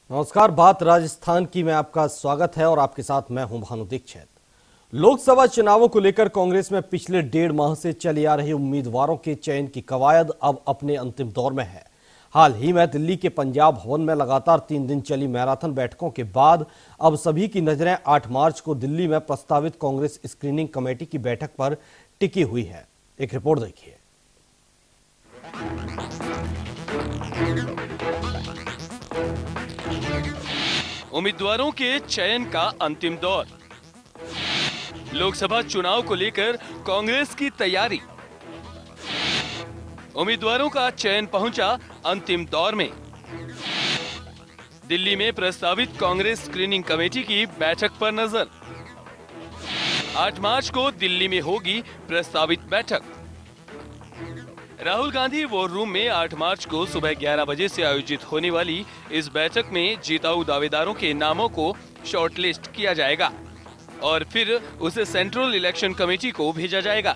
नमस्कार। बात राजस्थान की में आपका स्वागत है और आपके साथ मैं हूं भानु दीक्षित। लोकसभा चुनावों को लेकर कांग्रेस में पिछले 1.5 माह से चली आ रही उम्मीदवारों के चयन की कवायद अब अपने अंतिम दौर में है। हाल ही में दिल्ली के पंजाब भवन में लगातार 3 दिन चली मैराथन बैठकों के बाद अब सभी की नजरें 8 मार्च को दिल्ली में प्रस्तावित कांग्रेस स्क्रीनिंग कमेटी की बैठक पर टिकी हुई है। एक रिपोर्ट देखिए। उम्मीदवारों के चयन का अंतिम दौर। लोकसभा चुनाव को लेकर कांग्रेस की तैयारी। उम्मीदवारों का चयन पहुंचा अंतिम दौर में। दिल्ली में प्रस्तावित कांग्रेस स्क्रीनिंग कमेटी की बैठक पर नजर। 8 मार्च को दिल्ली में होगी प्रस्तावित बैठक। राहुल गांधी वॉर रूम में 8 मार्च को सुबह 11 बजे से आयोजित होने वाली इस बैठक में जिताऊ दावेदारों के नामों को शॉर्टलिस्ट किया जाएगा और फिर उसे सेंट्रल इलेक्शन कमेटी को भेजा जाएगा।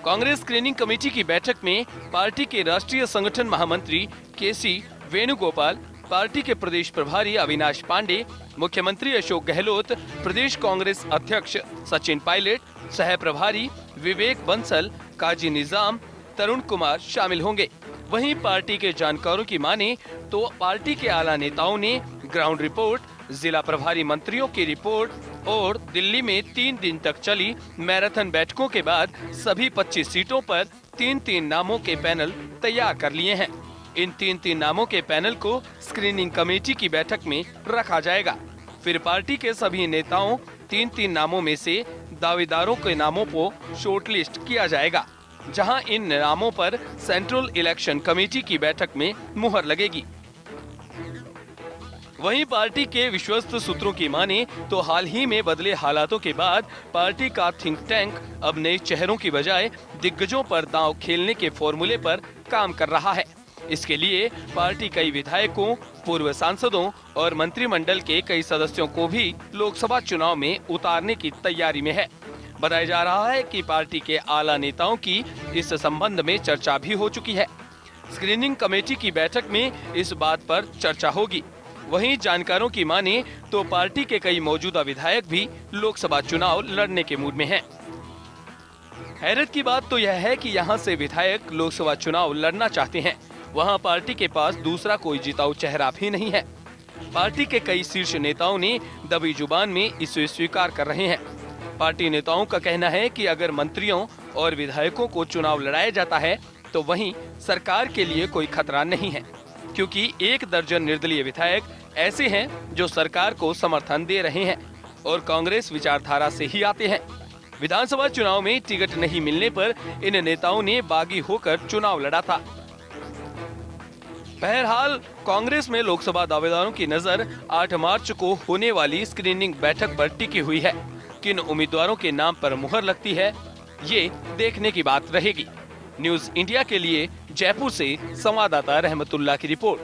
कांग्रेस स्क्रीनिंग कमेटी की बैठक में पार्टी के राष्ट्रीय संगठन महामंत्री केसी वेणुगोपाल, पार्टी के प्रदेश प्रभारी अविनाश पांडे, मुख्यमंत्री अशोक गहलोत, प्रदेश कांग्रेस अध्यक्ष सचिन पायलट, सह प्रभारी विवेक बंसल, काजी निजाम, तरुण कुमार शामिल होंगे। वहीं पार्टी के जानकारों की माने तो पार्टी के आला नेताओं ने ग्राउंड रिपोर्ट, जिला प्रभारी मंत्रियों की रिपोर्ट और दिल्ली में 3 दिन तक चली मैराथन बैठकों के बाद सभी 25 सीटों पर 3-3 नामों के पैनल तैयार कर लिए हैं। इन 3-3 नामों के पैनल को स्क्रीनिंग कमेटी की बैठक में रखा जाएगा। फिर पार्टी के सभी नेताओं 3-3 नामों में से दावेदारों के नामों को शॉर्टलिस्ट किया जाएगा, जहां इन नामों पर सेंट्रल इलेक्शन कमेटी की बैठक में मुहर लगेगी। वहीं पार्टी के विश्वस्त सूत्रों की माने तो हाल ही में बदले हालातों के बाद पार्टी का थिंक टैंक अब नए चेहरों की बजाय दिग्गजों पर दांव खेलने के फॉर्मूले पर काम कर रहा है। इसके लिए पार्टी कई विधायकों, पूर्व सांसदों और मंत्रिमंडल के कई सदस्यों को भी लोकसभा चुनाव में उतारने की तैयारी में है। बताया जा रहा है कि पार्टी के आला नेताओं की इस संबंध में चर्चा भी हो चुकी है। स्क्रीनिंग कमेटी की बैठक में इस बात पर चर्चा होगी। वहीं जानकारों की माने तो पार्टी के कई मौजूदा विधायक भी लोकसभा चुनाव लड़ने के मूड में हैं। हैरत की बात तो यह है कि यहां से विधायक लोकसभा चुनाव लड़ना चाहते हैं, वहां पार्टी के पास दूसरा कोई जिताऊ चेहरा भी नहीं है। पार्टी के कई शीर्ष नेताओं ने दबी जुबान में इसे स्वीकार कर रहे हैं। पार्टी नेताओं का कहना है कि अगर मंत्रियों और विधायकों को चुनाव लड़ाया जाता है तो वहीं सरकार के लिए कोई खतरा नहीं है, क्योंकि 1 दर्जन निर्दलीय विधायक ऐसे हैं जो सरकार को समर्थन दे रहे हैं और कांग्रेस विचारधारा से ही आते हैं। विधानसभा चुनाव में टिकट नहीं मिलने पर इन नेताओं ने बागी होकर चुनाव लड़ा था। बहरहाल कांग्रेस में लोकसभा दावेदारों की नजर 8 मार्च को होने वाली स्क्रीनिंग बैठक पर टिकी हुई है। किन उम्मीदवारों के नाम पर मुहर लगती है, ये देखने की बात रहेगी। न्यूज़ इंडिया के लिए जयपुर से संवाददाता रहमतुल्लाह की रिपोर्ट।